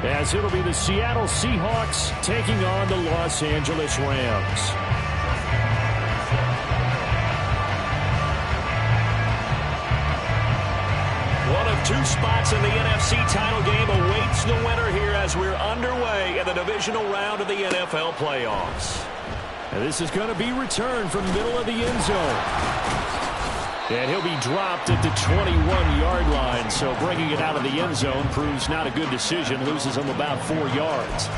as it'll be the Seattle Seahawks taking on the Los Angeles Rams. One of two spots in the NFC title game awaits the winner here as we're underway in the divisional round of the NFL playoffs. And this is going to be returned from the middle of the end zone. And he'll be dropped at the 21-yard line, so bringing it out of the end zone proves not a good decision, loses him about 4 yards.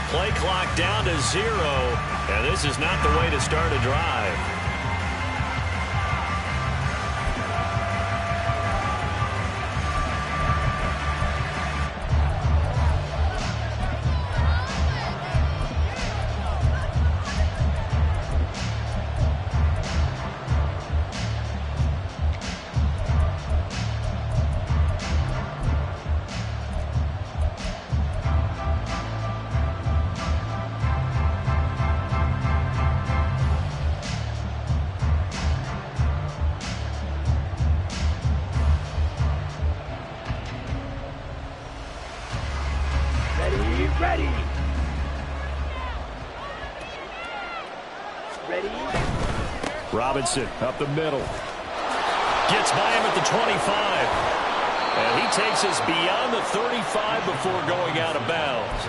Play clock down to 0, and this is not the way to start a drive. Robinson up the middle. Gets by him at the 25. And he takes us beyond the 35 before going out of bounds.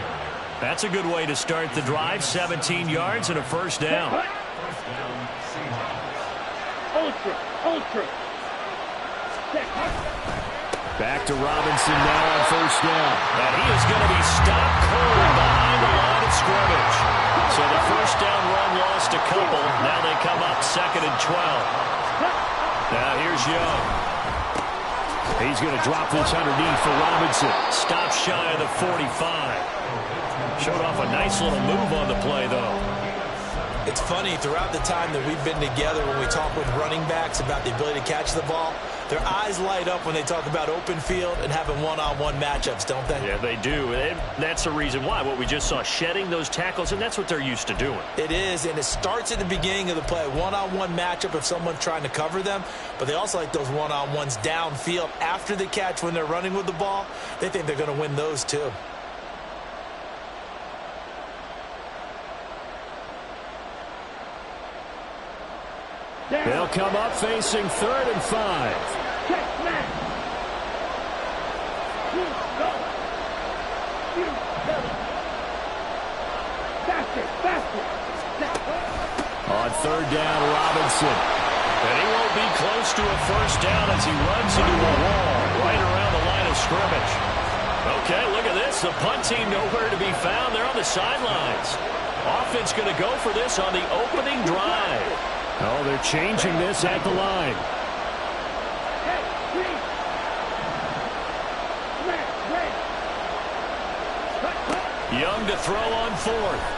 That's a good way to start the drive. 17 yards and a first down. Ultra. Back to Robinson now on first down. And he is going to be stopped cold behind the line of scrimmage. So the first down run lost a couple. Now they come up 2nd and 12. Now here's Young. He's going to drop this underneath for Robinson. Stop shy of the 45. Showed off a nice little move on the play, though. It's funny, throughout the time that we've been together, when we talk with running backs about the ability to catch the ball, their eyes light up when they talk about open field and having one-on-one matchups, don't they? Yeah, they do. And that's the reason why. What we just saw, shedding those tackles, and that's what they're used to doing. It is, and it starts at the beginning of the play. One-on-one matchup if someone's trying to cover them, but they also like those one-on-ones downfield after the catch when they're running with the ball. They think they're going to win those too. They'll come up facing 3rd and 5. On 3rd down, Robinson. And he won't be close to a first down as he runs into a wall right around the line of scrimmage. Okay, look at this. The punt team nowhere to be found. They're on the sidelines. Offense going to go for this on the opening drive. Oh, they're changing this at the line. Young to throw on 4th.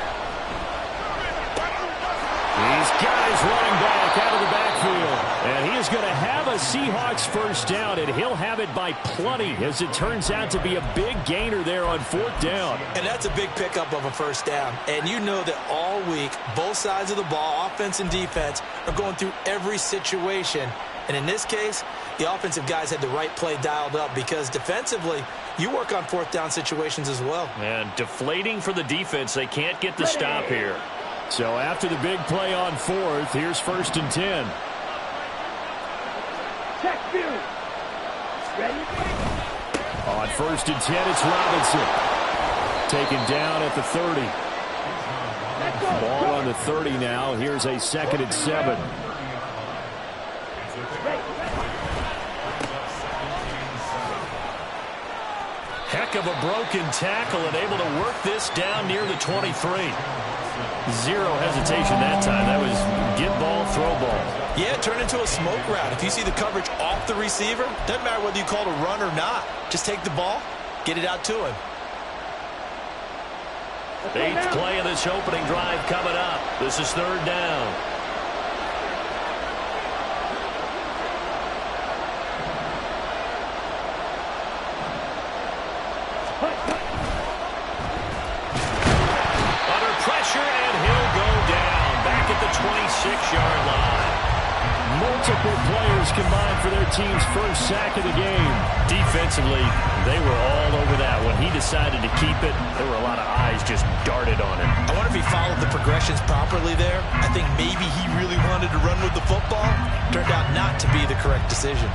These guys running back out of the backfield. And he is going to have a Seahawks first down, and he'll have it by plenty, as it turns out to be a big gainer there on 4th down. And that's a big pickup of a first down. And you know that all week, both sides of the ball, offense and defense, are going through every situation. And in this case, the offensive guys had the right play dialed up, because defensively, you work on 4th down situations as well. And deflating for the defense. They can't get the stop here. So after the big play on 4th, here's 1st and 10. On 1st and 10, it's Robinson. Taken down at the 30. Ball on the 30 now. Here's a 2nd and 7. Heck of a broken tackle, and able to work this down near the 23. Zero hesitation that time. That was get ball, throw ball. Yeah, turn into a smoke route. If you see the coverage off the receiver, doesn't matter whether you call it a run or not. Just take the ball, get it out to him. 8th play of this opening drive coming up. This is 3rd down. Under pressure, and he'll go down. Back at the 26-yard line. Multiple players combined for their team's first sack of the game. Defensively, they were all over that. When he decided to keep it, there were a lot of eyes just darted on him. I wonder if he followed the progressions properly there. I think maybe he really wanted to run with the football. Turned out not to be the correct decision.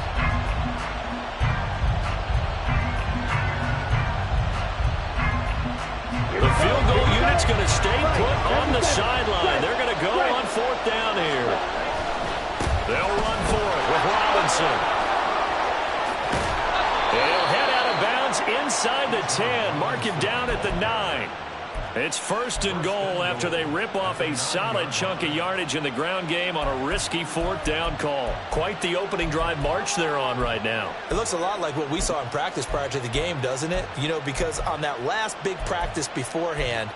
The field goal unit's going to stay put on the sideline. They're going to go on 4th down here. They'll run for it with Robinson. He'll head out of bounds inside the 10. Mark him down at the 9. It's 1st and goal after they rip off a solid chunk of yardage in the ground game on a risky 4th down call. Quite the opening drive march they're on right now. It looks a lot like what we saw in practice prior to the game, doesn't it? You know, because on that last big practice beforehand,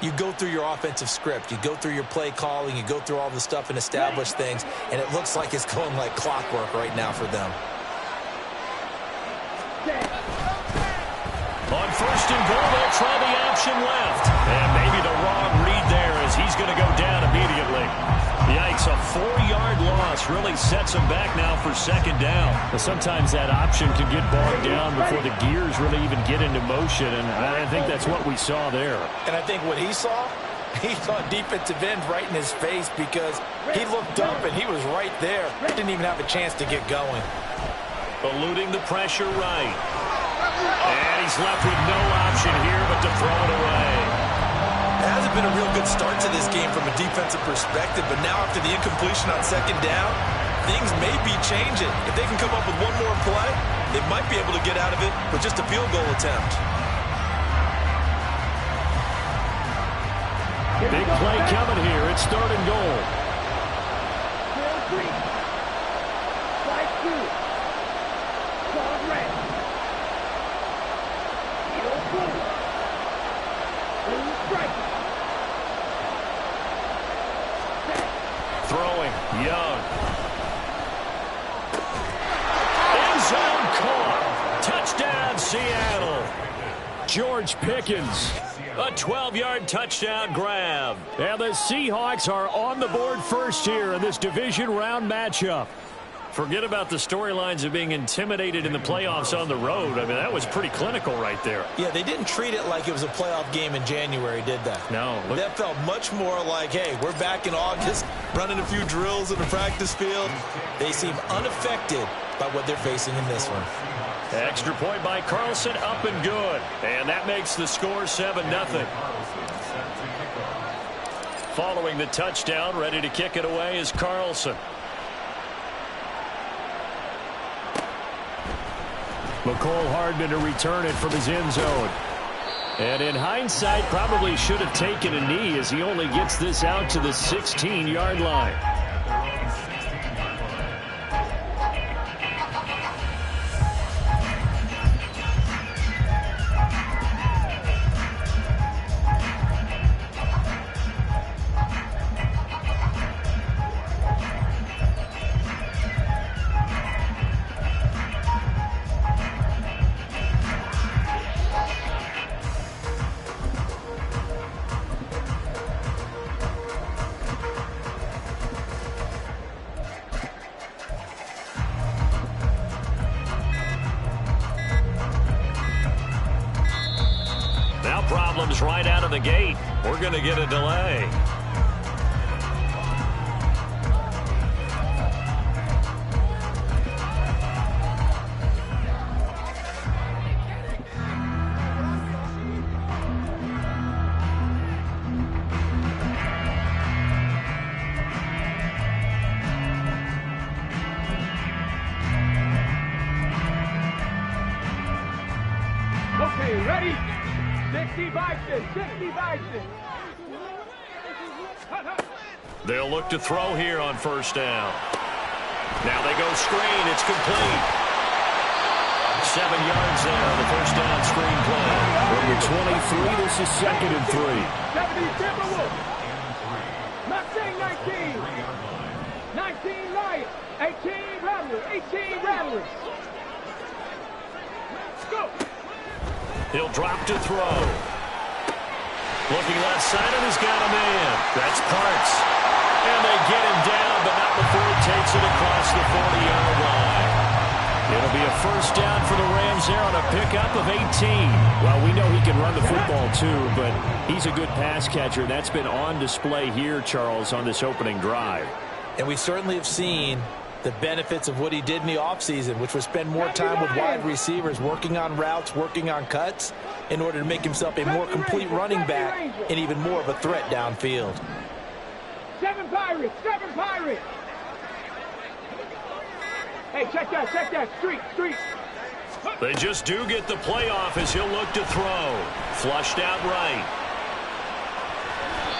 you go through your offensive script. You go through your play calling. You go through all the stuff and establish things. And it looks like it's going like clockwork right now for them. On 1st and goal, they'll try the option left. And maybe the wrong read there as he's going to go down immediately. Yikes, a 4-yard loss really sets him back now for 2nd down. Sometimes that option can get bogged down before the gears really even get into motion, and I think that's what we saw there. And I think what he saw defensive end right in his face because he looked up and he was right there. Didn't even have a chance to get going. Eluding the pressure right. And he's left with no option here but to throw it away. It hasn't been a real good start to this game from a defensive perspective, but now after the incompletion on 2nd down, things may be changing. If they can come up with one more play, they might be able to get out of it with just a field goal attempt. Big play coming here. It's 3rd and goal. Throwing, Young. End zone caught. Touchdown, Seattle. George Pickens. A 12-yard touchdown grab. And the Seahawks are on the board first here in this division round matchup. Forget about the storylines of being intimidated in the playoffs on the road. I mean, that was pretty clinical right there. Yeah, they didn't treat it like it was a playoff game in January, did they? No. That felt much more like, hey, we're back in August, running a few drills in the practice field. They seem unaffected by what they're facing in this one. Extra point by Carlson, up and good. And that makes the score 7-0. Following the touchdown, ready to kick it away is Carlson. McCole Hardman to return it from his end zone. And in hindsight, probably should have taken a knee as he only gets this out to the 16-yard line. Problems right out of the gate. We're going to get a delay. Okay, ready? 60 Vikings, 60 Vikings. They'll look to throw here on first down. Now they go screen. It's complete. 7 yards there on the first down screen play. From the 23, this is 2nd and 3. 70 Timberwolves. Mustang 19. 19 Lions. 18 Rattlers. 18 Rattlers. Go. He'll drop to throw. Looking left side, and he's got a man. That's Parks. And they get him down, but not before he takes it across the 40-yard line. It'll be a first down for the Rams there on a pickup of 18. Well, we know he can run the football too, but he's a good pass catcher. That's been on display here, Charles, on this opening drive. And we certainly have seen the benefits of what he did in the offseason, which was spend more time with wide receivers, working on routes, working on cuts, in order to make himself a more complete running back and even more of a threat downfield. 7 Pirates. 7 Pirates. Hey, check that. Street. They just do get the playoff as he'll look to throw. Flushed out right.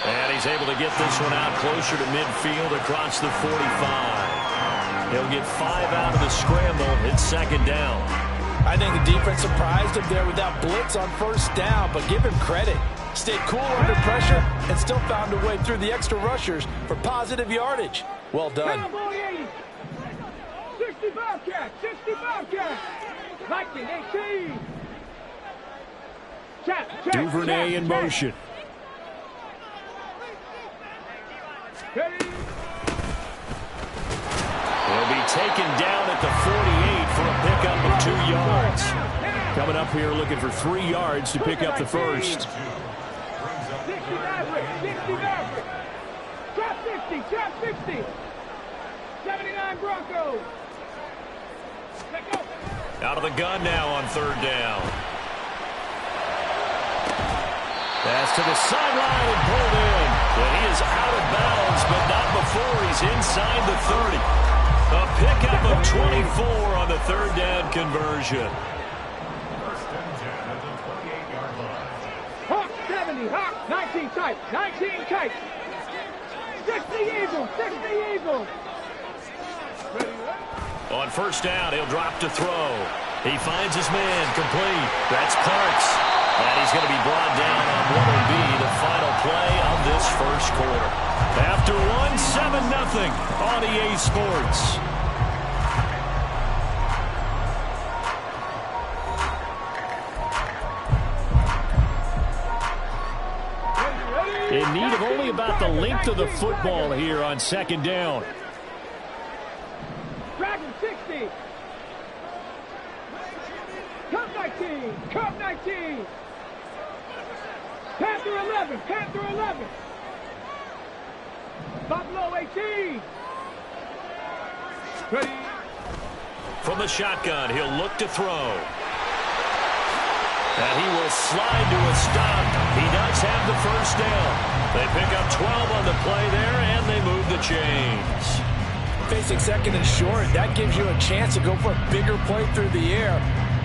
And he's able to get this one out closer to midfield across the 45. He'll get 5 out of the scramble. It's 2nd down. I think the defense surprised him there with that blitz on first down, but give him credit. Stayed cool under pressure and still found a way through the extra rushers for positive yardage. Well done. 60 Bobcats. 60 Bobcats. Lightning 18. Duvernay in motion. Ready. He'll be taken down at the 48 for a pickup of 2 yards. Coming up here looking for 3 yards to pick up the first. 60 Maverick. 60 Maverick. Trap 60. 79 Broncos. Let go. Out of the gun now on 3rd down. Pass to the sideline and pulled in. And he is out of bounds, but not before he's inside the 30. A pickup of 24 on the 3rd down conversion. Hawk 70. Hawk 19 tight. 19 tight. 60 Eagles. 60 Eagles. On first down, he'll drop to throw. He finds his man complete. That's Parks. And he's going to be brought down on what will be the final play of this first quarter. After one, 7-0 on EA Sports. In need of only about the length of the football here on 2nd down. Dragon 60. Cup 19. Cup 19. Panther 11. Panther 11. Buffalo 18. Ready. From the shotgun, he'll look to throw. And he will slide to a stop. He does have the first down. They pick up 12 on the play there, and they move the chains. Facing 2nd and short, that gives you a chance to go for a bigger play through the air.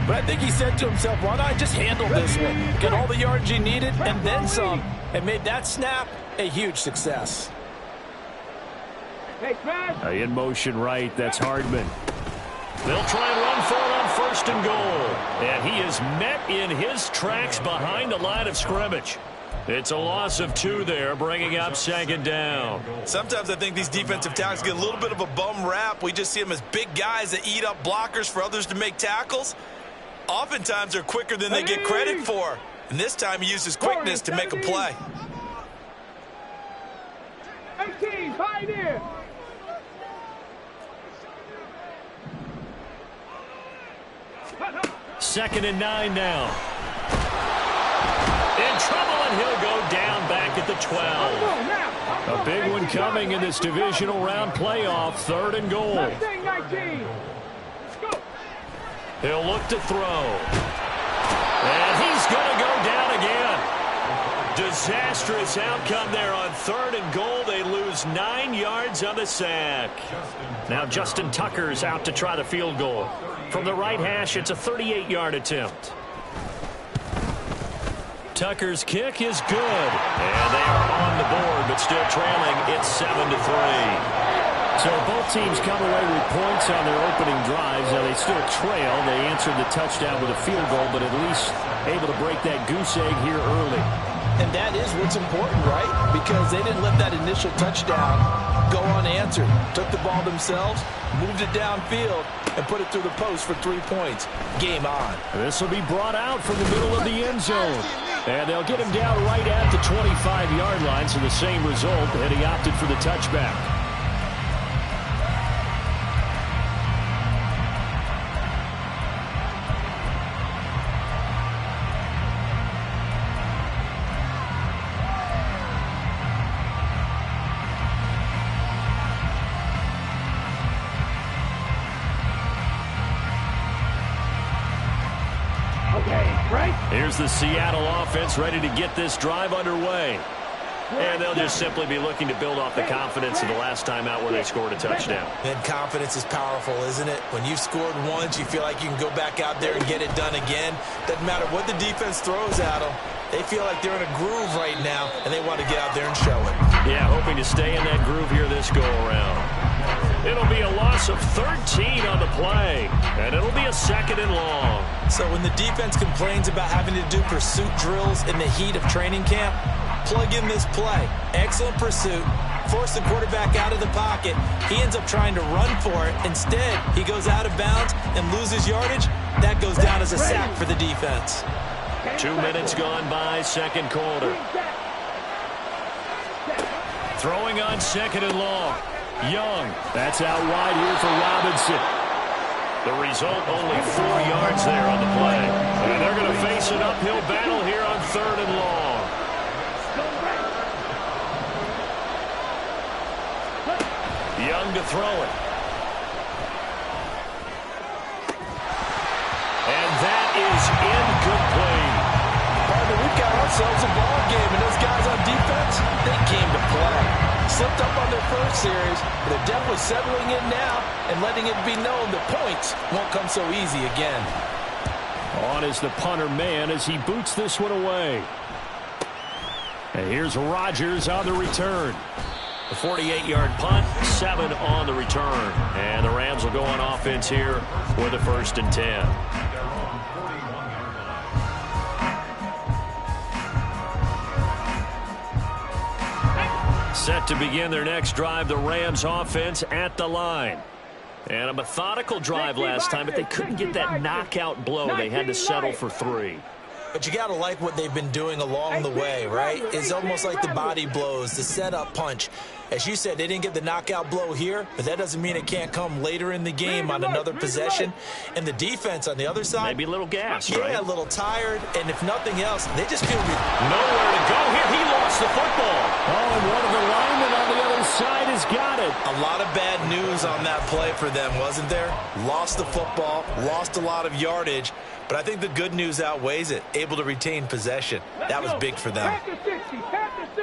But I think he said to himself, why not just handle this one? Get all the yards you needed and then some. And made that snap a huge success. Hey, Smash. In motion right, that's Hardman. They'll try and run for it on 1st and goal. And he is met in his tracks behind the line of scrimmage. It's a loss of 2 there, bringing up 2nd down. Sometimes I think these defensive tackles get a little bit of a bum rap. We just see them as big guys that eat up blockers for others to make tackles. Oftentimes they're quicker than they get credit for. And this time he uses quickness to make a play. 18, Pioneer. Second and 9 now. In trouble, and he'll go down back at the 12. A big one coming in this divisional round playoff. 3rd and goal. Mustang 19. Go. He'll look to throw. And he's going to go down again. Disastrous outcome there on 3rd and goal. They lose 9 yards on the sack. Now Justin Tucker's out to try the field goal. From the right hash, it's a 38-yard attempt. Tucker's kick is good. And they are on the board, but still trailing. It's 7-3. So both teams come away with points on their opening drives. Now they still trail. They answered the touchdown with a field goal, but at least able to break that goose egg here early. And that is what's important, right? Because they didn't let that initial touchdown go unanswered. Took the ball themselves, moved it downfield, and put it through the post for 3 points. Game on. This will be brought out from the middle of the end zone. And they'll get him down right at the 25-yard line, so the same result, and he opted for the touchback. Here's the Seattle offense ready to get this drive underway. And they'll just simply be looking to build off the confidence of the last time out where they scored a touchdown. And confidence is powerful, isn't it? When you've scored once, you feel like you can go back out there and get it done again. Doesn't matter what the defense throws at them. They feel like they're in a groove right now, and they want to get out there and show it. Yeah, hoping to stay in that groove here this go-around. It'll be a loss of 13 on the play, and it'll be a 2nd and long. So when the defense complains about having to do pursuit drills in the heat of training camp, plug in this play. Excellent pursuit. Force the quarterback out of the pocket. He ends up trying to run for it. Instead, he goes out of bounds and loses yardage. That goes down as a sack for the defense. 2 minutes gone by, second quarter. Throwing on 2nd and long. Young. That's out wide here for Robinson. The result, only 4 yards there on the play. And they're going to face an uphill battle here on 3rd and long. Young to throw it. And that is incomplete. Partner, we've got ourselves a ball game, and those guys on defense, they came to play. Slipped up on their first series, but they're definitely settling in now and letting it be known the points won't come so easy again. On is the punter man as he boots this one away. And here's Rodgers on the return. A 48-yard punt, 7 on the return. And the Rams will go on offense here with a 1st and 10. Set to begin their next drive, the Rams offense at the line. And a methodical drive last time, but they couldn't get that knockout blow. They had to settle for 3. But you got to like what they've been doing along the way, right? It's almost like the body blows, the setup punch. As you said, they didn't get the knockout blow here, but that doesn't mean it can't come later in the game on another possession. And the defense on the other side, maybe a little gassed, right? Yeah, a little tired, and if nothing else, they just feel nowhere to go here. He lost the football. Oh, and one of the linemen on the other side has got it. A lot of bad news on that play for them, wasn't there? Lost the football, lost a lot of yardage, but I think the good news outweighs it. Able to retain possession. That was big for them.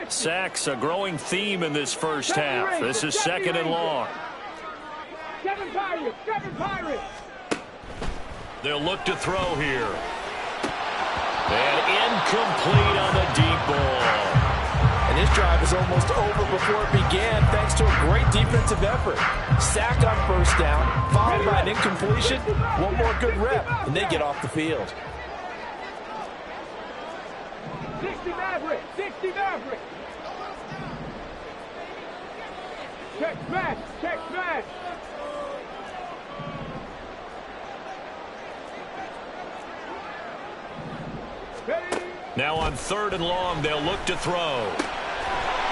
Sacks, a growing theme in this first half. This is 2nd and long. 7 Pirates. They'll look to throw here. And incomplete on the deep ball. And this drive is almost over before it began thanks to a great defensive effort. Sack on 1st down, followed by an incompletion. One more good rep, and they get off the field. 60 Mavericks. Check smash. Now on 3rd and long, they'll look to throw.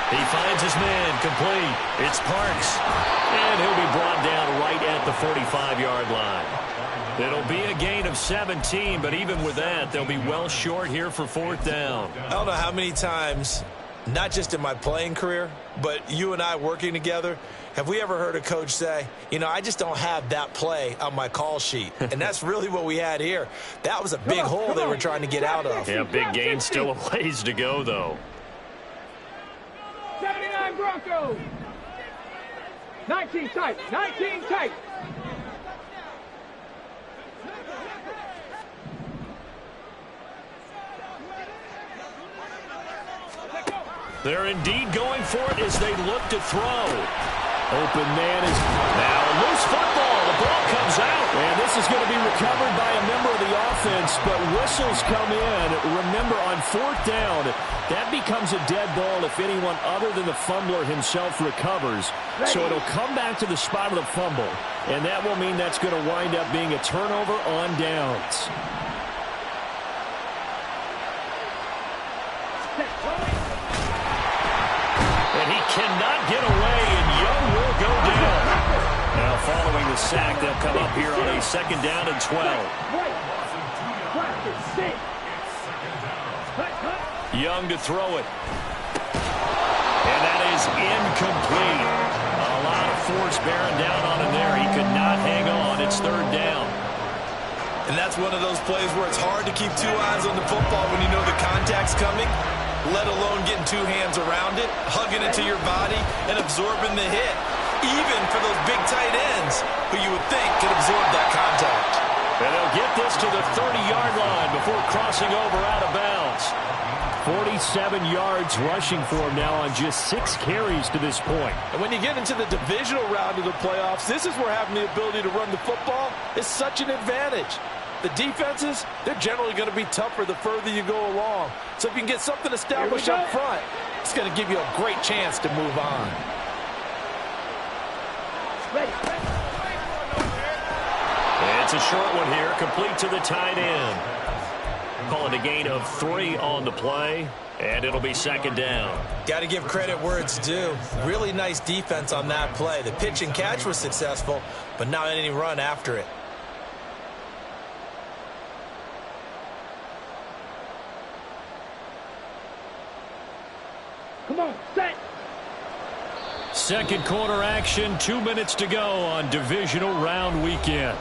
He finds his man, complete. It's Parks. And he'll be brought down right at the 45-yard line. It'll be a gain of 17, but even with that, they'll be well short here for 4th down. I don't know how many times, not just in my playing career, but you and I working together, have we ever heard a coach say, you know, I just don't have that play on my call sheet. And that's really what we had here. That was a big hole they were trying to get out of. Yeah, big gain, still a ways to go, though. 79 Broncos. 19 tight. They're indeed going for it as they look to throw. Open man is now a loose football. The ball comes out. And this is going to be recovered by a member of the offense, but whistles come in. Remember, on fourth down, that becomes a dead ball if anyone other than the fumbler himself recovers. So it'll come back to the spot of the fumble, and that will mean that's going to wind up being a turnover on downs. And he cannot get away, and Young will go down. Now, following the sack, they'll come up here on a 2nd down and 12. Young to throw it. And that is incomplete. A lot of force bearing down on him there. He could not hang on. It's 3rd down. And that's one of those plays where it's hard to keep two eyes on the football when you know the contact's coming, let alone getting two hands around it, hugging it to your body, and absorbing the hit, even for those big tight ends who you would think could absorb that contact. And they'll get this to the 30-yard line before crossing over out of bounds. 47 yards rushing for him now on just 6 carries to this point. And when you get into the divisional round of the playoffs, this is where having the ability to run the football is such an advantage. The defenses, they're generally going to be tougher the further you go along. So if you can get something established up front, it's going to give you a great chance to move on. It's a short one here, complete to the tight end. Call it a gain of 3 on the play, and it'll be 2nd down. Got to give credit where it's due. Really nice defense on that play. The pitch and catch was successful, but not any run after it. Come on, set. Second quarter action, 2 minutes to go on divisional round weekend.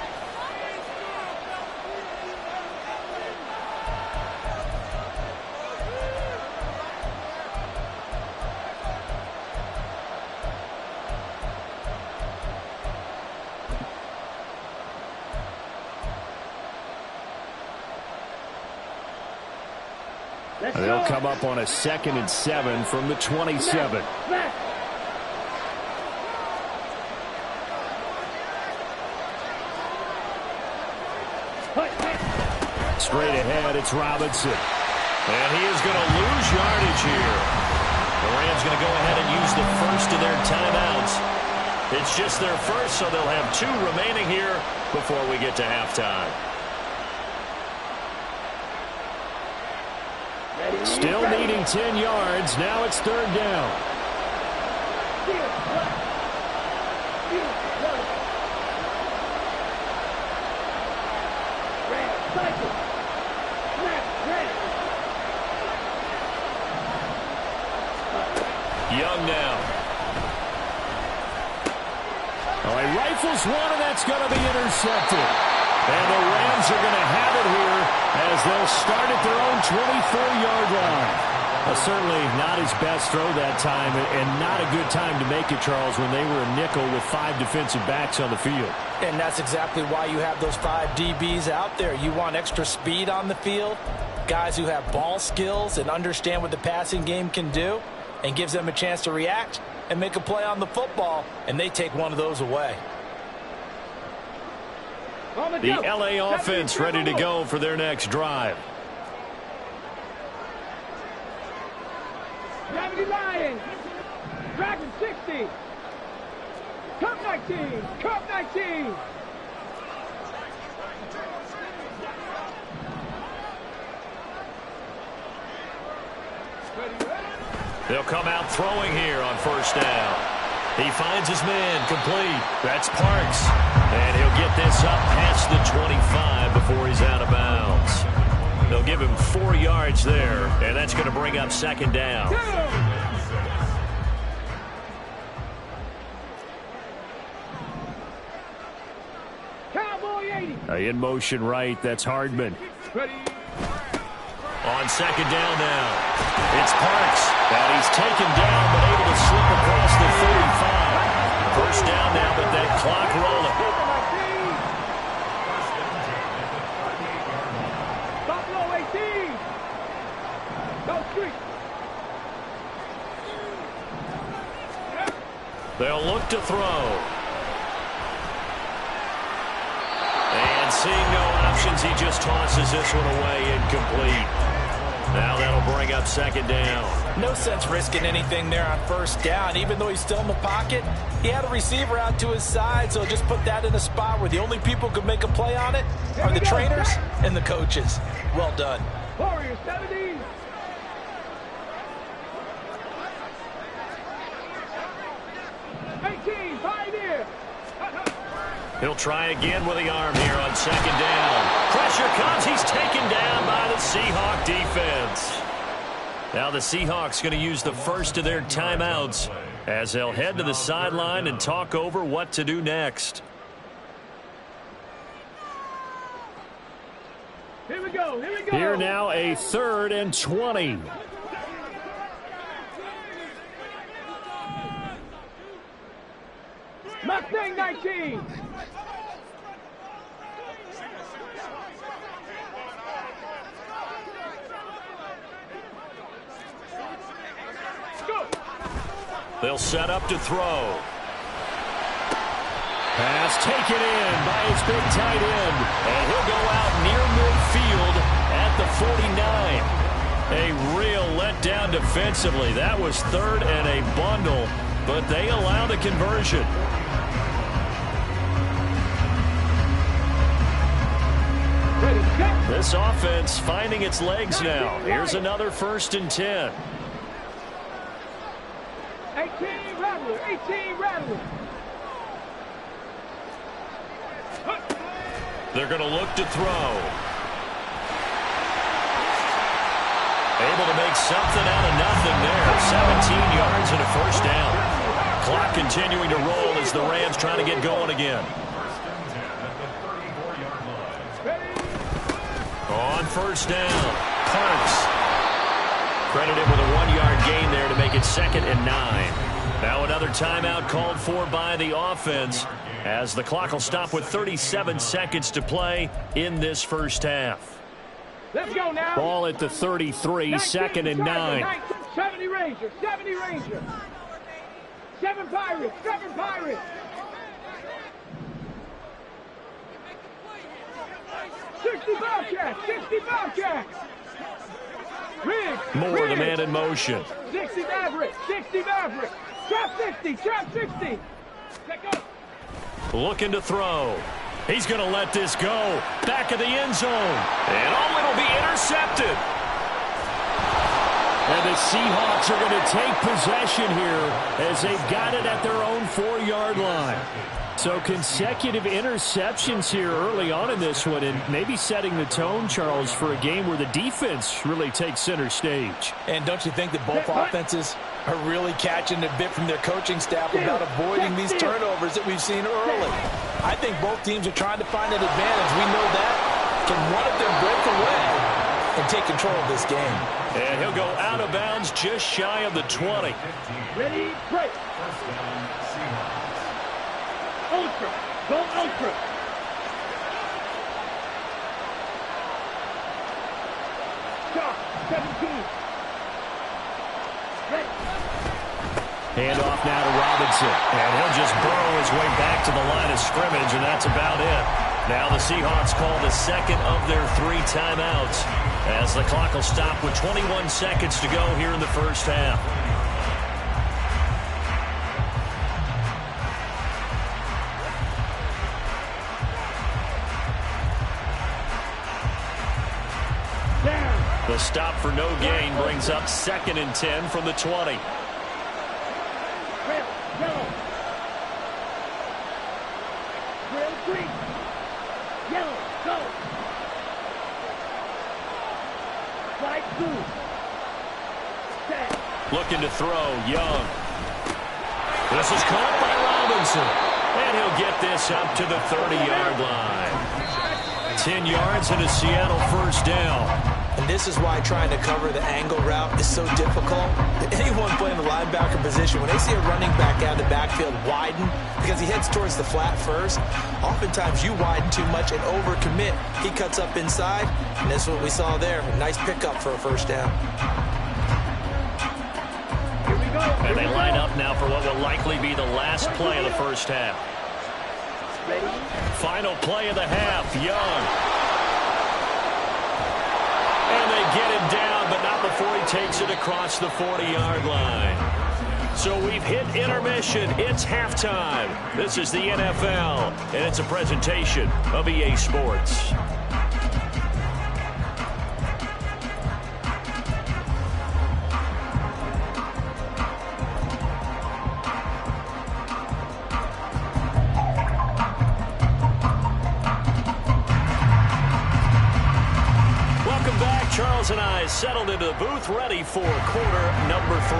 They'll come up on a 2nd and 7 from the 27. Straight ahead, it's Robinson. And he is going to lose yardage here. The Rams going to go ahead and use the first of their timeouts. It's just their first, so they'll have 2 remaining here before we get to halftime. Still needing 10 yards. Now it's 3rd down. Young now. Oh, he rifles one, and that's going to be intercepted. And the Rams are going to have it here as they'll start at their own 24-yard line. Certainly not his best throw that time, and not a good time to make it, Charles, when they were a nickel with 5 defensive backs on the field. And that's exactly why you have those 5 DBs out there. You want extra speed on the field, guys who have ball skills and understand what the passing game can do, and gives them a chance to react and make a play on the football, and they take one of those away. The LA offense ready to go for their next drive. Gravity Lions. Dragon 60. Cup 19. Cup 19. They'll come out throwing here on 1st down. He finds his man complete. That's Parks. And he'll get this up past the 25 before he's out of bounds. They'll give him 4 yards there, and that's going to bring up 2nd down. Cowboy 80. In motion right, that's Hardman. Ready. On 2nd down now, it's Parks. And he's taken down but able to slip across the 35. 1st down now, but that clock rolling. Buffalo 18. Go street. to throw. And seeing no options, he just tosses this one away incomplete. Now that'll bring up second down. No sense risking anything there on first down. Even though he's still in the pocket, he had a receiver out to his side, so just put that in a spot where the only people who can make a play on it are the trainers and the coaches. Well done. Warriors 70. Pioneer. He'll try again with the arm here on second down. Pressure comes. He's taken down by the Seahawk defense. Now the Seahawks going to use the first of their timeouts as they'll head to the sideline and talk over what to do next. Here we go. Here now a 3rd and 20. Mustang 19. Go. They'll set up to throw. Pass taken in by his big tight end. And he'll go out near midfield at the 49. A real letdown defensively. That was 3rd and a bundle, but they allow the conversion. This offense finding its legs now. Here's another 1st and 10. 18 Rattler. 18 Rattler. They're going to look to throw. Able to make something out of nothing there. 17 yards and a 1st down. Clock continuing to roll as the Rams trying to get going again. On 1st down, Parks. Credited with a 1-yard gain there to make it 2nd and 9. Now another timeout called for by the offense as the clock will stop with 37 seconds to play in this first half. Let's go now. Ball at the 33, 2nd and 9. 70 Rangers. 70 Rangers. 7 Pirates. 7 Pirates. 60 Bobcats. 60 Bobcats. Riggs. Moore, the man in motion. 60 Mavericks. 60 Mavericks. Trap 60. Trap 60. Let go. Looking to throw. He's going to let this go. Back of the end zone. And it'll be intercepted. And the Seahawks are going to take possession here as they've got it at their own 4-yard line. So consecutive interceptions here early on in this one, and maybe setting the tone, Charles, for a game where the defense really takes center stage. And don't you think that both offenses are really catching a bit from their coaching staff about avoiding these turnovers that we've seen early? I think both teams are trying to find an advantage. We know that. Can one of them break away and take control of this game? And he'll go out of bounds just shy of the 20. Ready, break. Ultra. Go ultra. Stop. 17. Ready. Hand off now to Robinson. And he'll just burrow his way back to the line of scrimmage, and that's about it. Now the Seahawks call the 2nd of their 3 timeouts as the clock will stop with 21 seconds to go here in the first half. The stop for no gain brings up 2nd and 10 from the 20. Red, yellow. Red, green. Yellow, go. White, blue. Set. Looking to throw, Young. This is caught by Robinson. And he'll get this up to the 30-yard line. 10 yards and a Seattle 1st down. And this is why trying to cover the angle route is so difficult. Anyone playing the linebacker position, when they see a running back out of the backfield widen, because he heads towards the flat first, oftentimes you widen too much and overcommit. He cuts up inside, and that's what we saw there. A nice pickup for a 1st down. Here we go. And they line up now for what will likely be the last play of the first half. Final play of the half, Young. And they get him down, but not before he takes it across the 40-yard line. So we've hit intermission. It's halftime. This is the NFL, and it's a presentation of EA Sports. Welcome back. Charles and I settled into the booth, ready for quarter number 3.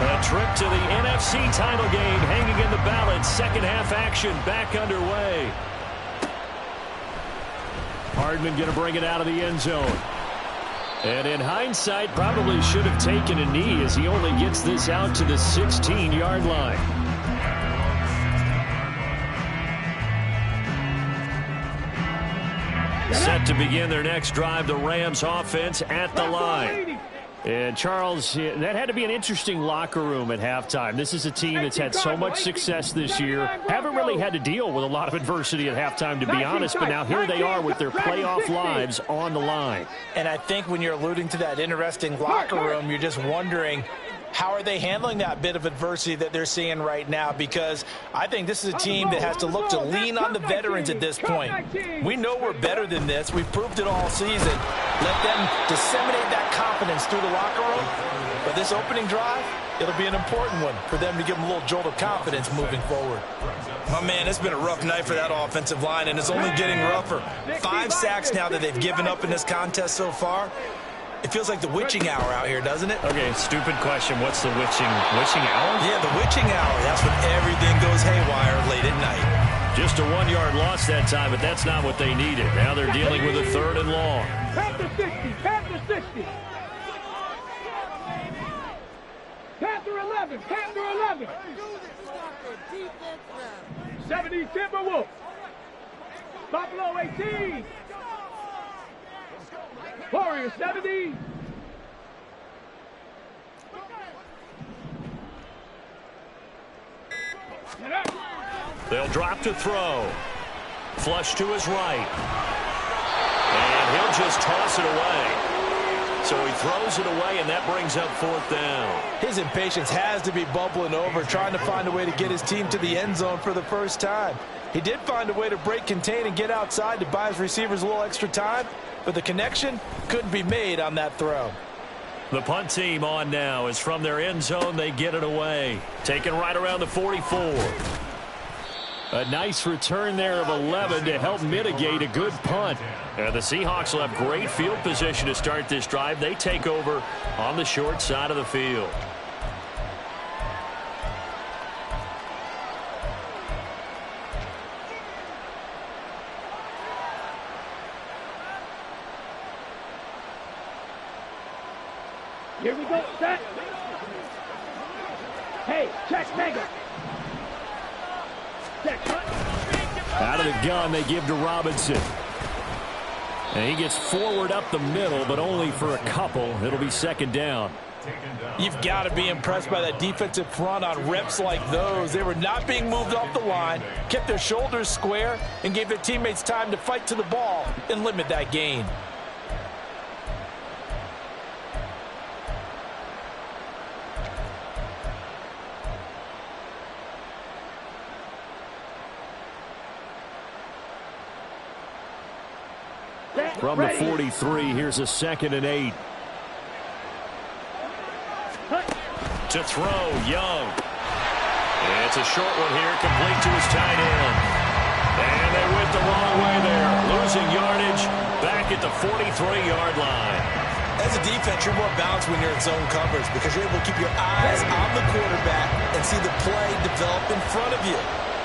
A trip to the NFC title game hanging in the balance. Second half action back underway. Hardman going to bring it out of the end zone. And in hindsight, probably should have taken a knee as he only gets this out to the 16-yard line. Set to begin their next drive, the Rams offense at the line. And, Charles, that had to be an interesting locker room at halftime. This is a team that's had so much success this year. Haven't really had to deal with a lot of adversity at halftime, to be honest. But now here they are with their playoff lives on the line. And I think when you're alluding to that interesting locker room, you're just wondering, how are they handling that bit of adversity that they're seeing right now? Because I think this is a team that has to look to lean on the veterans at this point. We know we're better than this. We've proved it all season. Let them disseminate that confidence through the locker room. But this opening drive, it'll be an important one for them to give them a little jolt of confidence moving forward. My man, it's been a rough night for that offensive line, and it's only getting rougher. 5 sacks now that they've given up in this contest so far. It feels like the witching hour out here, doesn't it? Okay, stupid question. What's the witching hour? Yeah, the witching hour. That's when everything goes haywire late at night. Just a 1-yard loss that time, but that's not what they needed. Now they're dealing with a 3rd and long. Panther 60, Panther 60. Panther 11, Panther 11. 70 Timberwolves. Buffalo 18. Warriors 70. They'll drop to throw. Flush to his right. And he'll just toss it away. So he throws it away, and that brings up 4th down. His impatience has to be bubbling over, trying to find a way to get his team to the end zone for the first time. He did find a way to break, contain, and get outside to buy his receivers a little extra time, but the connection couldn't be made on that throw. The punt team on now is from their end zone. They get it away. Taken right around the 44. A nice return there of 11 to help mitigate a good punt. The Seahawks will have great field position to start this drive. They take over on the short side of the field. Here we go, set. Hey, check mega. Check. Out of the gun, they give to Robinson. And he gets forward up the middle, but only for a couple. It'll be 2nd down. You've got to be impressed by that defensive front on reps like those. They were not being moved off the line, kept their shoulders square, and gave their teammates time to fight to the ball and limit that gain. From the 43, here's a 2nd and 8. To throw, Young. It's a short one here, complete to his tight end. And they went the wrong way there. Losing yardage back at the 43-yard line. As a defense, you're more balanced when you're in zone coverage because you're able to keep your eyes on the quarterback and see the play develop in front of you.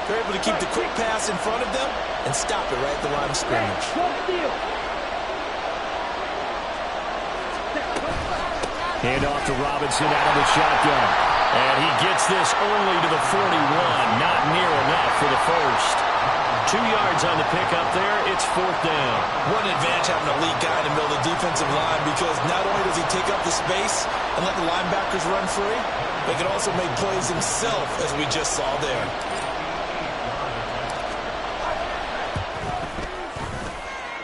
They're able to keep the quick pass in front of them and stop it right at the line of scrimmage. Hand off to Robinson out of the shotgun. And he gets this only to the 41. Not near enough for for the first. 2 yards on the pickup there. It's 4th down. What an advantage having an elite guy in the middle of the defensive line, because not only does he take up the space and let the linebackers run free, but he can also make plays himself, as we just saw there.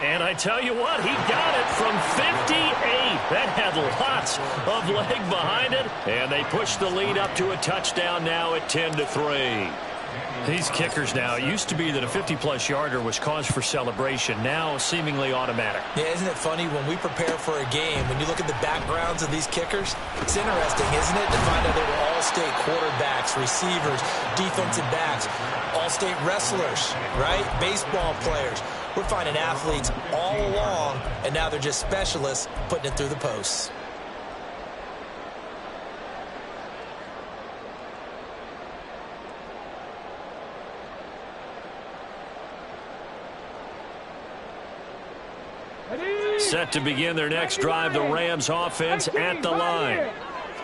And I tell you what, he got it from 58. That had lots of leg behind it. And they push the lead up to a touchdown now at 10-3. These kickers now, it used to be that a 50-plus yarder was cause for celebration. Now seemingly automatic. Yeah, isn't it funny when we prepare for a game, when you look at the backgrounds of these kickers, it's interesting, isn't it, to find out they were all-state quarterbacks, receivers, defensive backs, all-state wrestlers, right? Baseball players. We're finding athletes all along, and now they're just specialists putting it through the posts. Set to begin their next drive, the Rams offense at the line.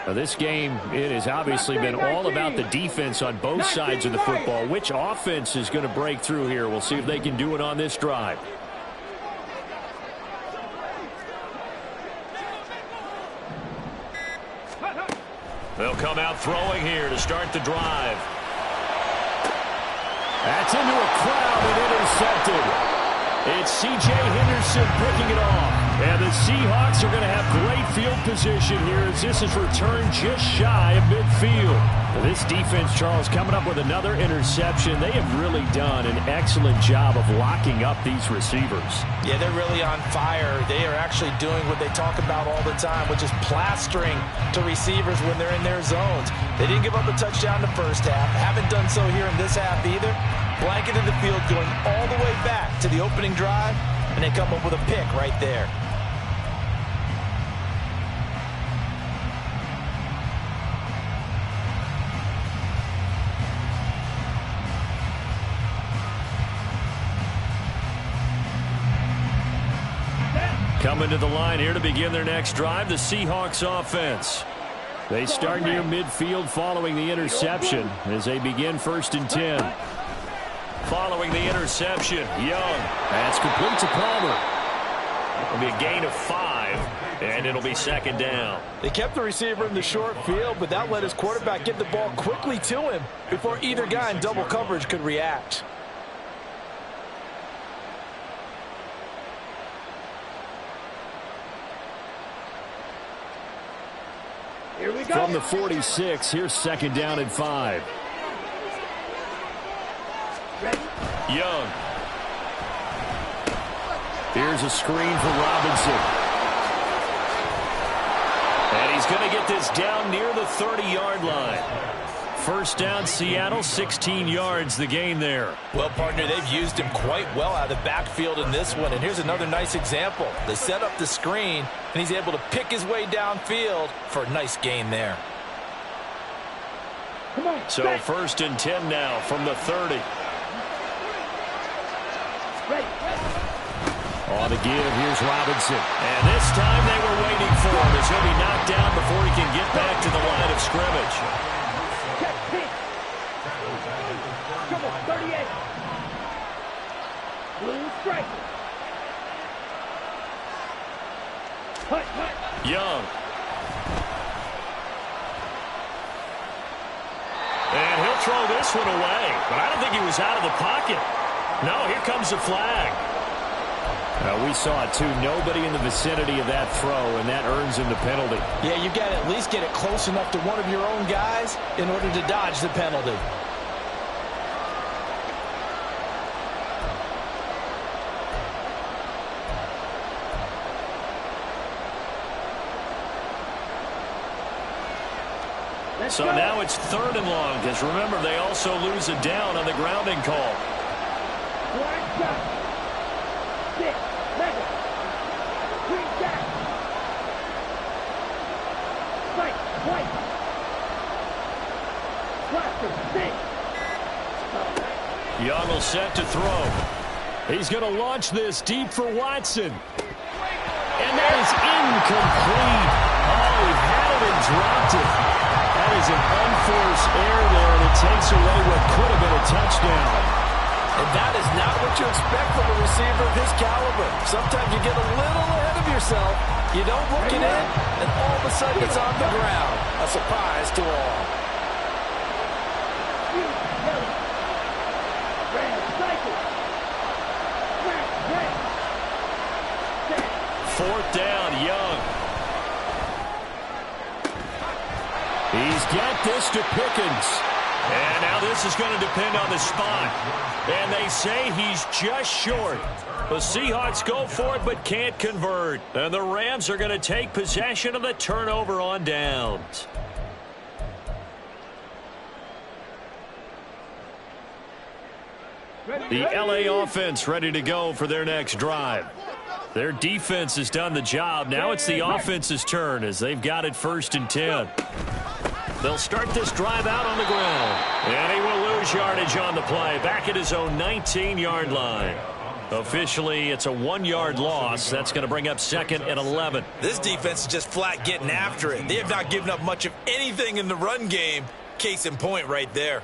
Now, this game, it has obviously been all about the defense on both sides of the football. Which offense is going to break through here? We'll see if they can do it on this drive. They'll come out throwing here to start the drive. That's into a crowd and intercepted. It's C.J. Henderson picking it off. And the Seahawks are going to have great field position here as this is returned just shy of midfield. This defense, Charles, coming up with another interception. They have really done an excellent job of locking up these receivers. Yeah, they're really on fire. They are actually doing what they talk about all the time, which is plastering to receivers when they're in their zones. They didn't give up a touchdown in the first half. Haven't done so here in this half either. Blanket in the field going all the way back to the opening drive, and they come up with a pick right there. Coming to the line here to begin their next drive, the Seahawks offense. They start near midfield following the interception as they begin 1st and 10. Following the interception, Young. That's complete to Palmer. It'll be a gain of 5, and it'll be 2nd down. They kept the receiver in the short field, but that let his quarterback get the ball quickly to him before either guy in double coverage could react. Here we go. From the 46, here's 2nd down and 5. Young. Here's a screen for Robinson. And he's going to get this down near the 30-yard line. 1st down, Seattle, 16 yards the gain there. Well, partner, they've used him quite well out of the backfield in this one. And here's another nice example. They set up the screen, and he's able to pick his way downfield for a nice gain there. So 1st and 10 now from the 30. On the give, here's Robinson. And this time they were waiting for him as he'll be knocked down before he can get back to the line of scrimmage. Come on, 38. Blue strike. Young. And he'll throw this one away. But I don't think he was out of the pocket. No, here comes the flag. We saw it, too. Nobody in the vicinity of that throw, and that earns him the penalty. Yeah, you've got to at least get it close enough to one of your own guys in order to dodge the penalty. So now it's 3rd and long, because remember, they also lose a down on the grounding call. Black shot. 6, 11. Green jack. Strike, white. Blaster, 6. Young will set to throw. He's going to launch this deep for Watson. And that is incomplete. Oh, he had it and dropped it. That is an unforced error there, and it takes away what could have been a touchdown. And that is not what you expect from a receiver of his caliber. Sometimes you get a little ahead of yourself. You don't look it in, and all of a sudden it's on the ground. A surprise to all. Fourth down, Young. He's got this to Pickens. And now this is going to depend on the spot. And they say he's just short. The Seahawks go for it but can't convert. And the Rams are going to take possession of the turnover on downs. The LA offense ready to go for their next drive. Their defense has done the job. Now it's the offense's turn as they've got it 1st and 10. They'll start this drive out on the ground. And he will lose yardage on the play. Back at his own 19-yard line. Officially, it's a 1-yard loss. That's going to bring up 2nd and 11. This defense is just flat getting after it. They have not given up much of anything in the run game. Case in point right there.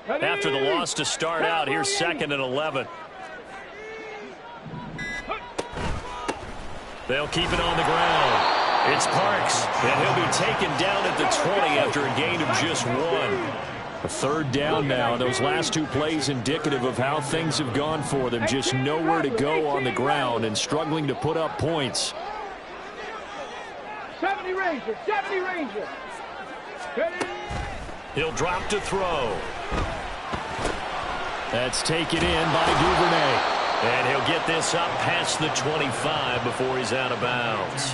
After the loss to start out, here's 2nd and 11. They'll keep it on the ground. It's Parks, and he'll be taken down at the 20 after a gain of just 1. A 3rd down now. Those last 2 plays indicative of how things have gone for them. Just nowhere to go on the ground and struggling to put up points. 70 Rangers, 70 Rangers. He'll drop to throw. That's taken in by Duvernay. And he'll get this up past the 25 before he's out of bounds.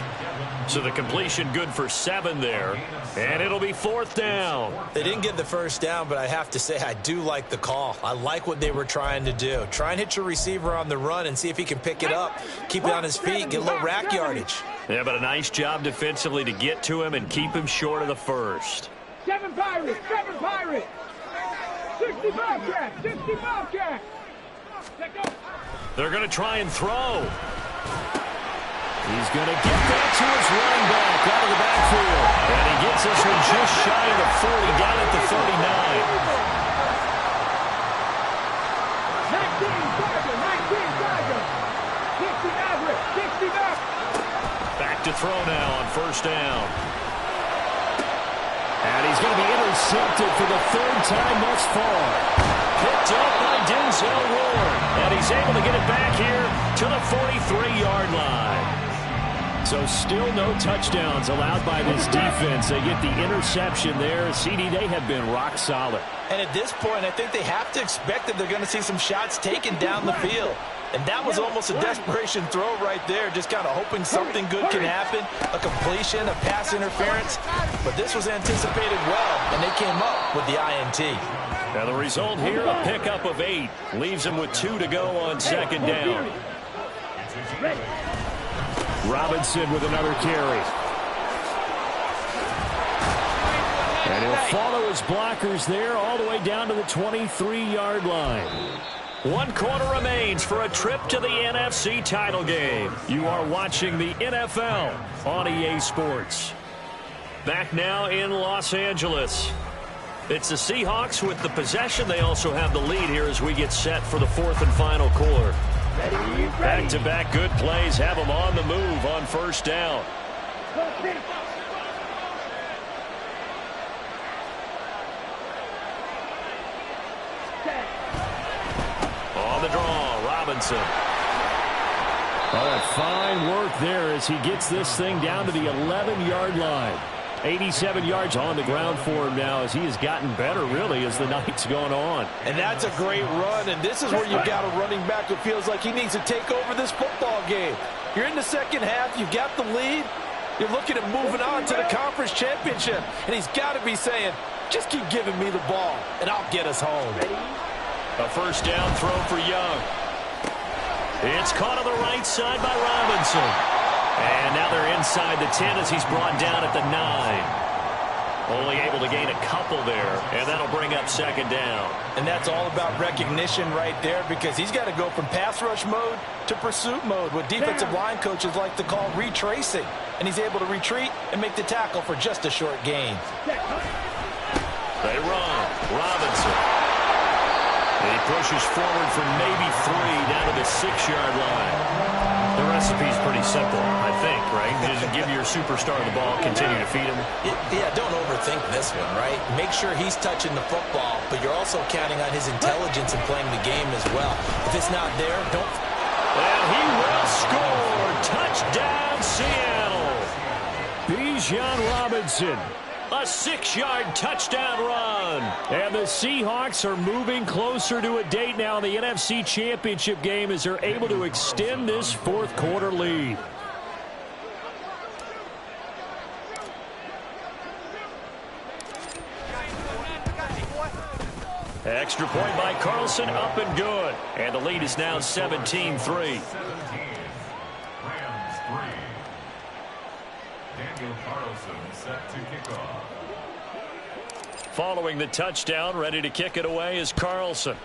So the completion good for 7 there. And it'll be 4th down. They didn't get the 1st down, but I have to say I do like the call. I like what they were trying to do. Try and hit your receiver on the run and see if he can pick it up. Keep it on his feet, get a little rack yardage. Yeah, but a nice job defensively to get to him and keep him short of the 1st. 7 Pirates, 7 Pirates. 60 Bobcats, 60 Bobcats. They're going to try and throw. He's going to get that to his running back out of the backfield. And he gets this one just shy of the 40, down at the 39. 19 Tiger, 19 Tiger. 60 Maverick, 60 Maverick. Back to throw now on 1st down. And he's going to be intercepted for the 3rd time thus far. Picked up by Denzel Ward. And he's able to get it back here to the 43-yard line. So still no touchdowns allowed by this defense. They get the interception there. CD, they have been rock solid. And at this point, I think they have to expect that they're going to see some shots taken down the field. And that was almost a desperation throw right there, just kind of hoping something good can happen, a completion, a pass interference. But this was anticipated well, and they came up with the INT. Now the result here, a pickup of 8. Leaves him with 2 to go on 2nd down. Robinson with another carry. And he'll follow his blockers there all the way down to the 23-yard line. 1 quarter remains for a trip to the NFC title game. You are watching the NFL on EA Sports. Back now in Los Angeles. It's the Seahawks with the possession. They also have the lead here as we get set for the 4th and final quarter. Back-to-back good plays have them on the move on 1st down. On the draw, Robinson. Oh, fine work there as he gets this thing down to the 11-yard line. 87 yards on the ground for him now as he has gotten better, really, as the night's gone on. And that's a great run, and this is where you've got a running back who feels like he needs to take over this football game. You're in the 2nd half, you've got the lead, you're looking at moving on to the conference championship, and he's got to be saying, just keep giving me the ball, and I'll get us home. A 1st down throw for Young. It's caught on the right side by Robinson. And now they're inside the 10 as he's brought down at the 9. Only able to gain a couple there, and that'll bring up second down. And that's all about recognition right there, because he's got to go from pass rush mode to pursuit mode, what defensive line coaches like to call retracing. And he's able to retreat and make the tackle for just a short gain. They run. Robinson. And he pushes forward for maybe 3 down to the 6-yard line. The recipe's pretty simple, I think, right? Just give your superstar the ball, continue to feed him. Yeah, don't overthink this one, right? Make sure he's touching the football, but you're also counting on his intelligence in playing the game as well. If it's not there, don't... And he will score. Touchdown, Seattle. Bijan Robinson. A 6-yard touchdown run. And the Seahawks are moving closer to a date now in the NFC Championship game as they're able to extend this fourth-quarter lead. Extra point by Carlson, up and good. And the lead is now 17-3. Daniel Carlson set to kick off. Following the touchdown, ready to kick it away is Carlson.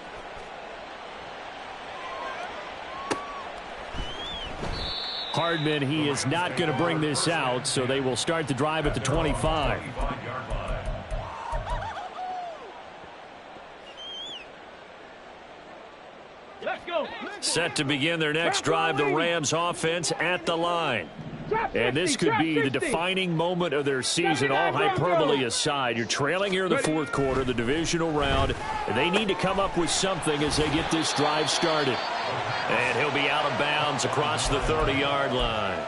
Hardman, he is not going to bring this out, so they will start the drive at the 25. Let's go. Set to begin their next drive, the Rams offense at the line. And this could be the defining moment of their season, all hyperbole aside. You're trailing here in the fourth quarter, the divisional round, and they need to come up with something as they get this drive started. And he'll be out of bounds across the 30-yard line.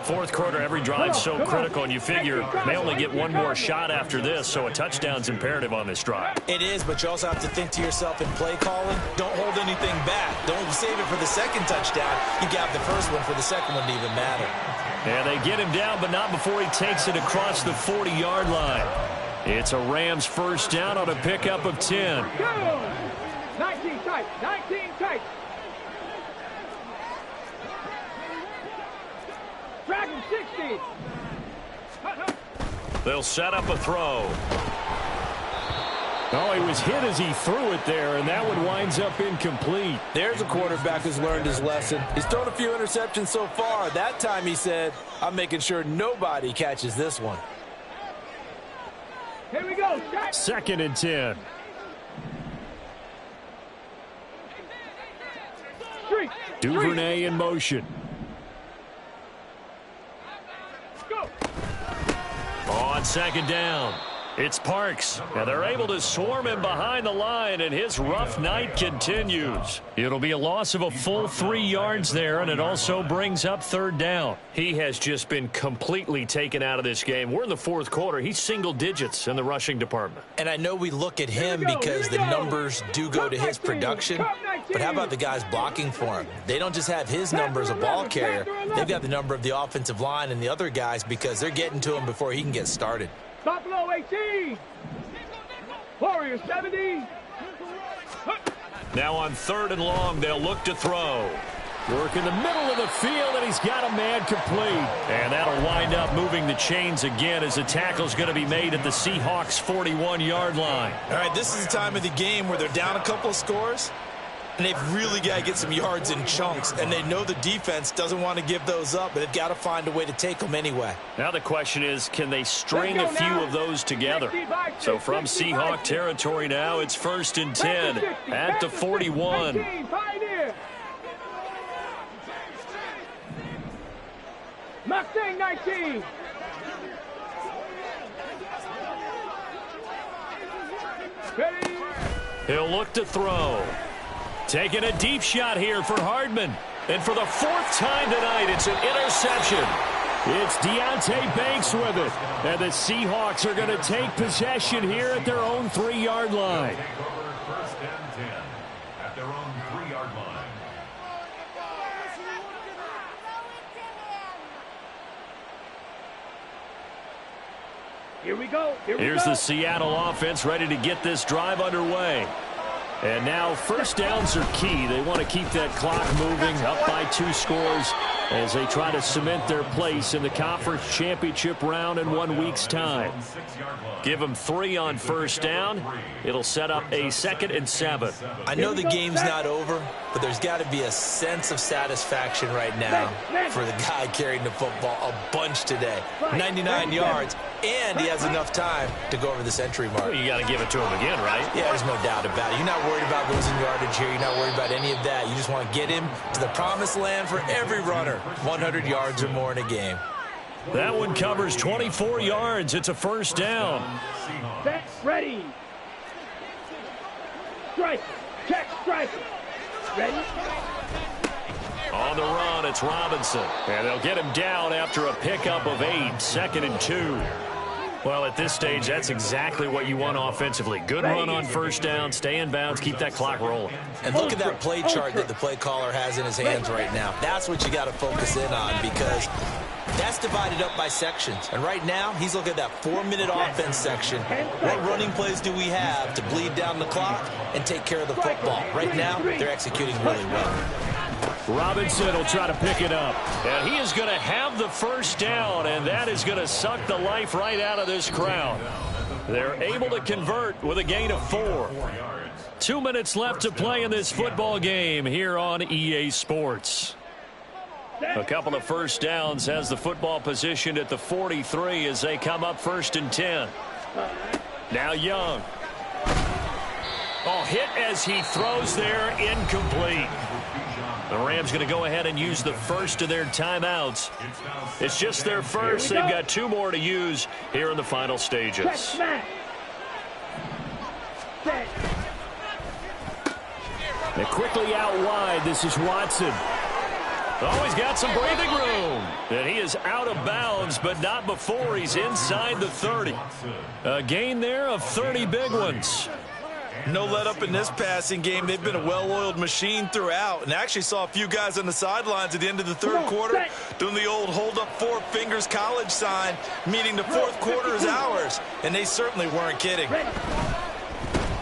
Fourth quarter, every drive so critical, and you figure they only get one more shot after this, so a touchdown's imperative on this drive. It is, but you also have to think to yourself in play calling, don't hold anything back. Don't save it for the second touchdown. You got the first one for the second one to even matter. And they get him down, but not before he takes it across the 40-yard line. It's a Rams first down on a pickup of 10. Go! 19 tight, 19 tight. Dragon 60. They'll set up a throw. Oh, he was hit as he threw it there, and that one winds up incomplete. There's a quarterback who's learned his lesson. He's thrown a few interceptions so far. That time he said, I'm making sure nobody catches this one. Here we go. Second and 10. Duvernay in motion. Go. On second down, it's Parks. And they're able to swarm him behind the line, and his rough night continues. It'll be a loss of a full 3 yards there, and it also brings up third down. He has just been completely taken out of this game. We're in the fourth quarter. He's single digits in the rushing department. And I know we look at him because the numbers do go to his production, but how about the guys blocking for him? They don't just have his number as a ball carrier. They've got the number of the offensive line and the other guys because they're getting to him before he can get started. Buffalo 18. Warriors 70. Now on third and long, they'll look to throw. Work in the middle of the field, and he's got a man complete. And that'll wind up moving the chains again as the tackle's going to be made at the Seahawks' 41-yard line. All right, this is the time of the game where they're down a couple of scores, and they've really got to get some yards in chunks, and they know the defense doesn't want to give those up, but they've got to find a way to take them anyway. Now the question is, can they string a few of those together? So from Seahawk territory now, it's first and 10 at the 41. Mustang 19. Ready. He'll look to throw. Taking a deep shot here for Hardman. And for the fourth time tonight, it's an interception. It's Deonte Banks with it. And the Seahawks are going to take possession here at their own 3-yard line. First and 10 at their own 3-yard line. Here we go. Here's the Seattle offense ready to get this drive underway. And now first downs are key. They want to keep that clock moving, up by 2 scores. as they try to cement their place in the conference championship round in 1 week's time. Give them 3 on first down. It'll set up a 2nd and 7. I know the game's not over, but there's got to be a sense of satisfaction right now for the guy carrying the football a bunch today. 99 yards, and he has enough time to go over the century mark. Well, you got to give it to him again, right? Yeah, there's no doubt about it. You're not worried about losing yardage here. You're not worried about any of that. You just want to get him to the promised land for every runner. 100 yards or more in a game. That one covers 24 yards. It's a first down. Set, ready. Strike. Check, strike. Ready. On the run, it's Robinson. And they'll get him down after a pickup of 8, 2nd and 2. Well, at this stage, that's exactly what you want offensively. Good run on first down, stay in bounds, keep that clock rolling. And look at that play chart that the play caller has in his hands right now. That's what you got to focus in on, because that's divided up by sections. And right now, he's looking at that 4-minute offense section. What running plays do we have to bleed down the clock and take care of the football? Right now, they're executing really well. Robinson will try to pick it up. And he is going to have the first down, and that is going to suck the life right out of this crowd. They're able to convert with a gain of 4. 2 minutes left to play in this football game here on EA Sports. A couple of first downs has the football positioned at the 43 as they come up 1st and 10. Now Young. Oh, hit as he throws there, incomplete. The Rams going to go ahead and use the first of their timeouts. It's just their first. They've got 2 more to use here in the final stages. They're quickly out wide. This is Watson. Oh, he's got some breathing room. And he is out of bounds, but not before he's inside the 30. A gain there of 30 big ones. No let up in this passing game. They've been a well-oiled machine throughout. And I actually saw a few guys on the sidelines at the end of the 3rd quarter doing the old hold up 4 fingers college sign, meaning the 4th quarter is ours. And they certainly weren't kidding.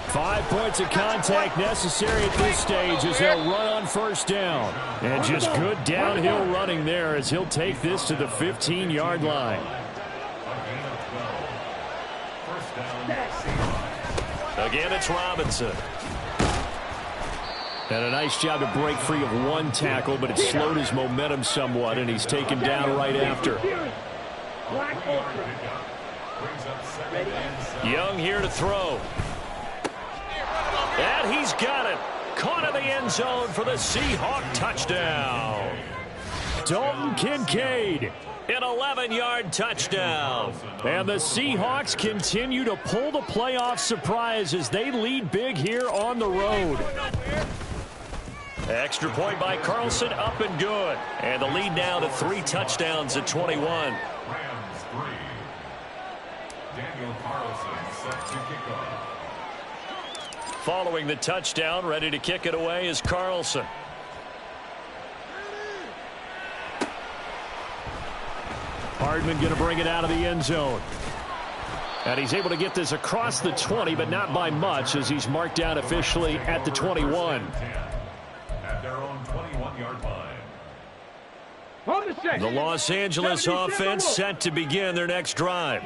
5 points of contact necessary at this stage as they'll run on first down. And just good downhill running there as he'll take this to the 15-yard line. Again, it's Robinson. And a nice job to break free of 1 tackle, but it slowed his momentum somewhat, and he's taken down right after. Young here to throw. And he's got it. Caught in the end zone for the Seahawk touchdown. Dalton Kincaid. An 11-yard touchdown. And the Seahawks continue to pull the playoff surprise as they lead big here on the road. Extra point by Carlson, up and good. And the lead now to 3 touchdowns at 21. Rams 3. Daniel Carlson set to kick off. Following the touchdown, ready to kick it away is Carlson. Hardman going to bring it out of the end zone. And he's able to get this across the 20, but not by much, as he's marked down officially at the 21. At their own 21-yard line. The Los Angeles offense set to begin their next drive.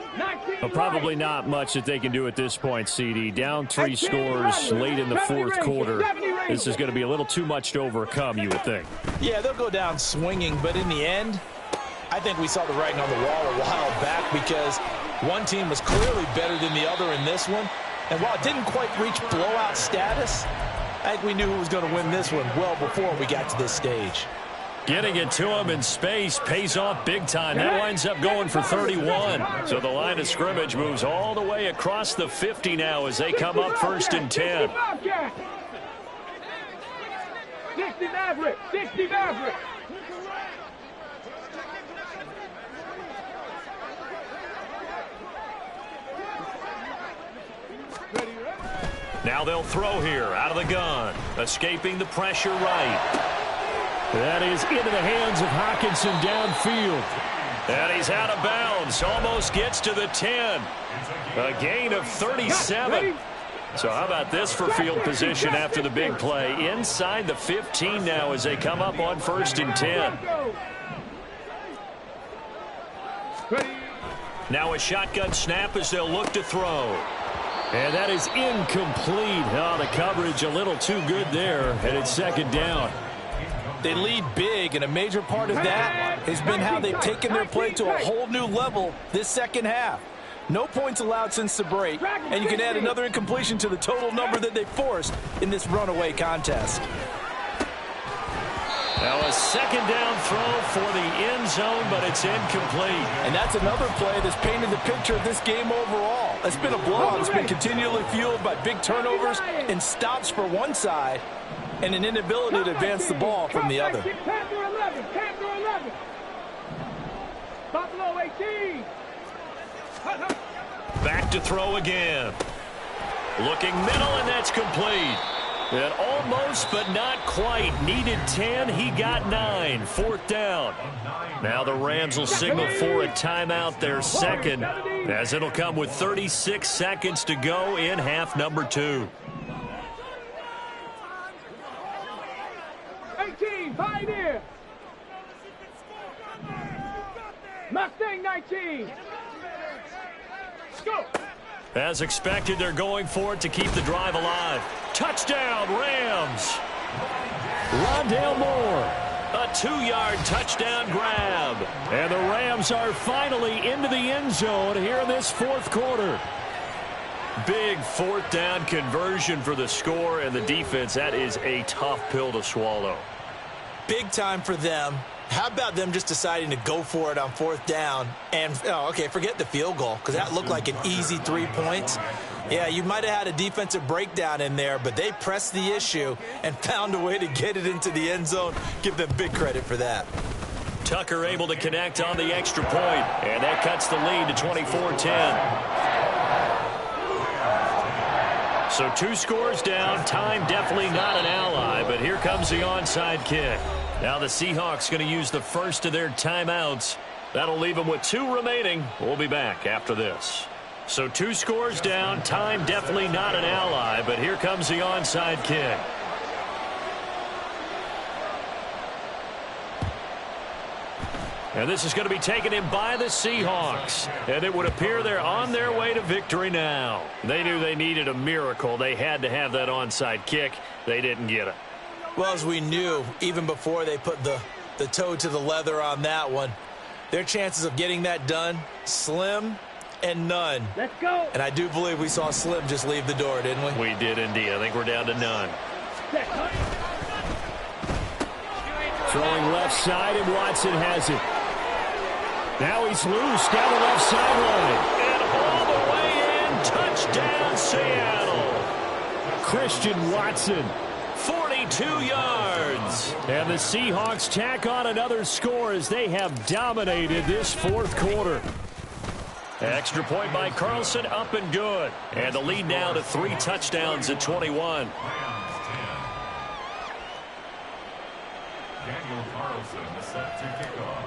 But probably not much that they can do at this point, CD. Down 3 scores late in the 4th quarter. This is going to be a little too much to overcome, you would think. Yeah, they'll go down swinging, but in the end, I think we saw the writing on the wall a while back, because one team was clearly better than the other in this one. And while it didn't quite reach blowout status, I think we knew who was going to win this one well before we got to this stage. Getting it to him in space pays off big time. That winds up going for 31. So the line of scrimmage moves all the way across the 50 now as they come up 1st and 10. 60 Maverick, 60 Maverick. Now they'll throw here out of the gun. Escaping the pressure right. That is into the hands of Hockenson downfield. And he's out of bounds. Almost gets to the 10. A gain of 37. So how about this for field position after the big play? Inside the 15 now as they come up on 1st and 10. Now a shotgun snap as they'll look to throw. And that is incomplete. Oh, the coverage a little too good there, and it's second down. They lead big, and a major part of that has been how they've taken their play to a whole new level this second half. No points allowed since the break, and you can add another incompletion to the total number that they forced in this runaway contest. Now a second down throw for the end zone, but it's incomplete. And that's another play that's painted the picture of this game overall. It's been a blowout that's been continually fueled by big turnovers and stops for one side and an inability to advance the ball from the other. Panther 11, Panther 11. Buffalo 18. Back to throw again. Looking middle, and that's complete. And almost, but not quite. Needed 10, he got 9. Fourth down. Now the Rams will signal for a timeout, their second, as it'll come with 36 seconds to go in half number 2. 18, Pioneer. Mustang 19. Go. As expected, they're going for it to keep the drive alive. Touchdown, Rams. Rondale Moore. A 2-yard touchdown grab. And the Rams are finally into the end zone here in this fourth quarter. Big fourth down conversion for the score, and the defense, that is a tough pill to swallow. Big time for them. How about them just deciding to go for it on fourth down? And, okay, forget the field goal, because that looked like an easy 3 points. Yeah, you might have had a defensive breakdown in there, but they pressed the issue and found a way to get it into the end zone. Give them big credit for that. Tucker able to connect on the extra point, and that cuts the lead to 24-10. So 2 scores down. Time definitely not an ally, but here comes the onside kick. Now the Seahawks going to use the first of their timeouts. That'll leave them with 2 remaining. We'll be back after this. So 2 scores down. Time definitely not an ally, but here comes the onside kick. And this is going to be taken in by the Seahawks. And it would appear they're on their way to victory now. They knew they needed a miracle. They had to have that onside kick. They didn't get it. Well, as we knew, even before they put the toe to the leather on that one, their chances of getting that done, slim and none. Let's go. And I do believe we saw Slim just leave the door, didn't we? We did indeed. I think we're down to none. Throwing left side, and Watson has it. Now he's loose down the left sideline. And all the way in, touchdown Seattle. Christian Watson. 42 yards. And the Seahawks tack on another score as they have dominated this fourth quarter. Extra point by Carlson, up and good. And the lead now to 3 touchdowns at 21. Daniel Carlson set to kick off.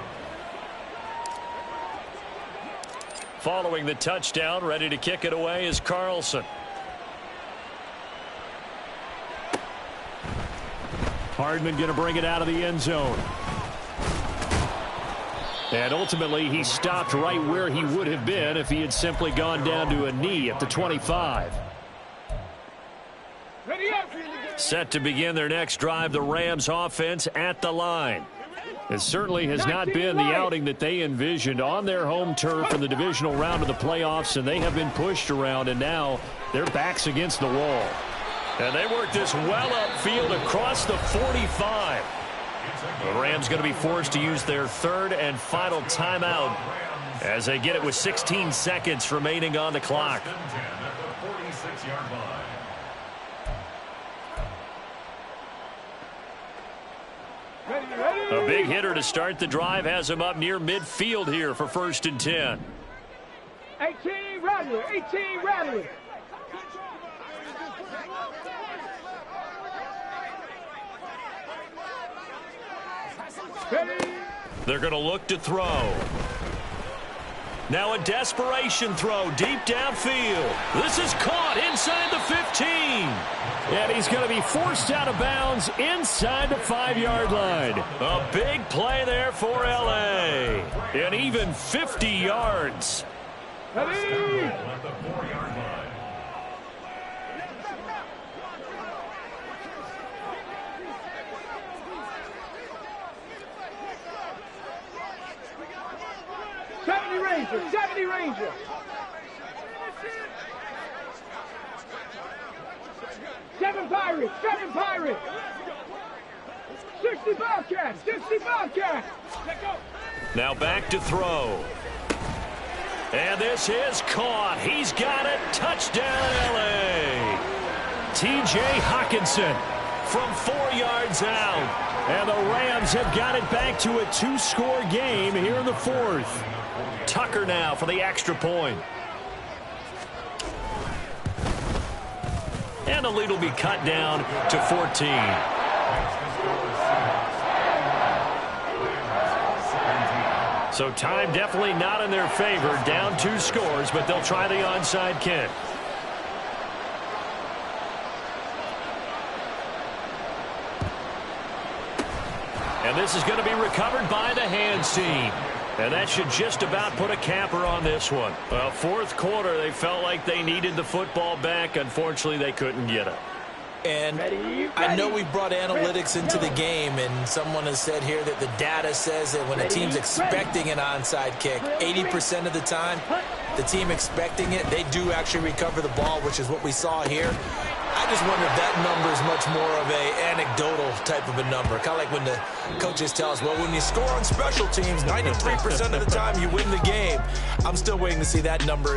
Following the touchdown, ready to kick it away is Carlson. Hardman going to bring it out of the end zone. And ultimately, he stopped right where he would have been if he had simply gone down to a knee at the 25. Set to begin their next drive, the Rams offense at the line. It certainly has not been the outing that they envisioned on their home turf in the divisional round of the playoffs, and they have been pushed around, and now their backs against the wall. And they work this well upfield across the 45. The Rams going to be forced to use their 3rd and final timeout as they get it with 16 seconds remaining on the clock. A big hitter to start the drive has him up near midfield here for 1st and 10. 18 Rattler, 18 Rattler. They're going to look to throw. Now a desperation throw deep downfield. This is caught inside the 15. And he's going to be forced out of bounds inside the 5-yard line. A big play there for L.A. And even 50 yards. Ready? At the 4-yard line. Ranger, 70 Ranger. 7 Pirates, 7 Pirates. 60 Bobcats, 60 Bobcats. Let go. Now back to throw. And this is caught. He's got it. Touchdown, L.A. T.J. Hockenson from 4 yards out. And the Rams have got it back to a 2-score game here in the 4th. Tucker now for the extra point. And the lead will be cut down to 14. So time definitely not in their favor. Down 2 scores, but they'll try the onside kick. And this is going to be recovered by the hands team. And that should just about put a capper on this one. Well, 4th quarter, they felt like they needed the football back. Unfortunately, they couldn't get it. And I know we brought analytics into the game, and someone has said here that the data says that when a team's expecting an onside kick, 80% of the time, the team expecting it, they do actually recover the ball, which is what we saw here. I just wonder if that number is much more of a anecdotal type of a number. Kind of like when the coaches tell us, well, when you score on special teams, 93% of the time you win the game. I'm still waiting to see that number